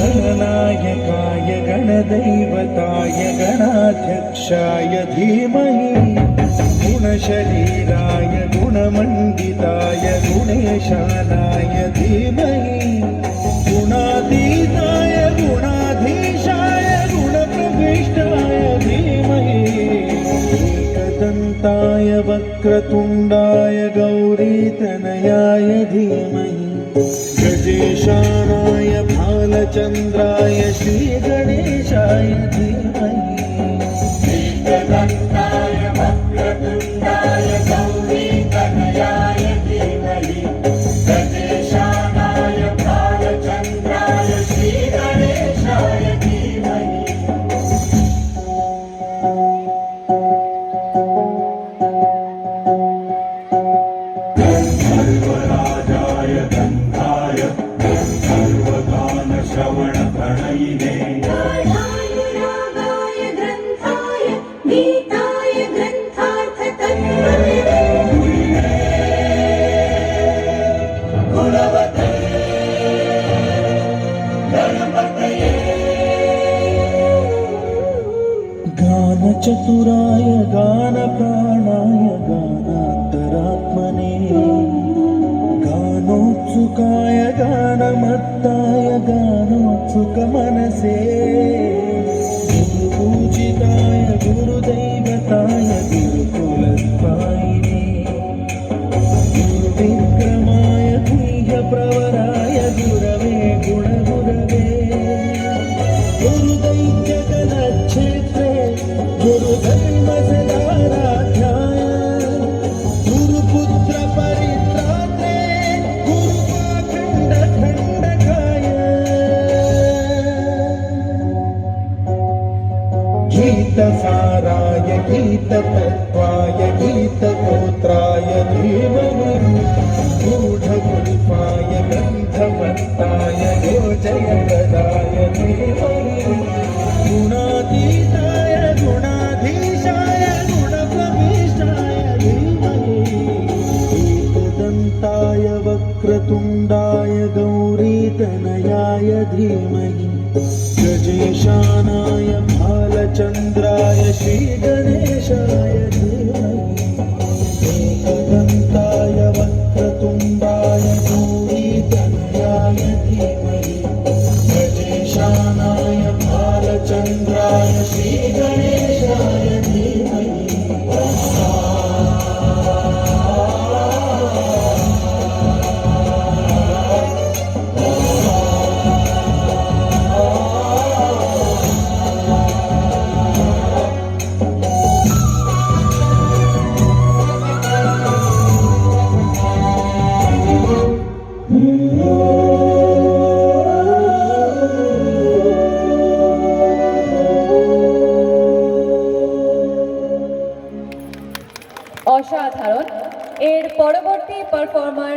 गणनायकाय गणदैवताय गणाध्यक्षाय धीमहि गुणशरीराय गुणमण्डिताय गुणेशानाय धीमहि गुणातीताय गुणाधीशाय गुणप्रविष्टाय धीमहि एकदन्ताय वक्रतुण्डाय गौरीतनयाय धीमहि गजेशानाय भालचन्द्राय श्रीगणेशाय धीमहि एकदन्ताय वक्रतुण्डाय गौरीतनयाय धीमहि गजेशानाय भालचन्द्राय श्रीगणेशाय धीमहि सर्वराजाय गन्धाय सर्वगानश्रवणप्रणयिने गाढाय रागाय ग्रन्थाय गीताय ग्रन्थार्थतत्त्वविदे गुणवते गणपतये गानचतुराय गानप्राणाय गानान्तरात्मने गानोत्सुकाय गानमत्ताय गानोत्सुकमनसे गुरुपूजिताय गुरुदैवताय गुरुकुलस्थायिने गुरुविक्रमाय गुह्यप्रवराय गुरवे गुणगुरवे गुरुदैत्यगणक्षेत्रे गुरुधर्मसदाराध्याय गुरुपुत्रपरित्रात्रे गुरुपाखण्डखण्डकाय गीतसाराय गीततत्त्वाय गीतगोत्राय धीमहि गूढगुल्फाय गन्धवत्ताय योजयपदाय धीमहि गुणातीताय गुणाधीशाय गुणप्रविष्टाय धीमहि एकदन्ताय वक्रतुण्डाय गौरीतनयाय धीमहि गजेशानाय भालचन्द्राय श्रीगणेशाय धीमहि एकदन्ताय वक्रतुण्डाय गौरीतनयाय धीमहि गजेशानाय भालचन्द्राय श्रीगणेशाय धीमहि অসাধারণ। এর পরবর্তী পারফর্মার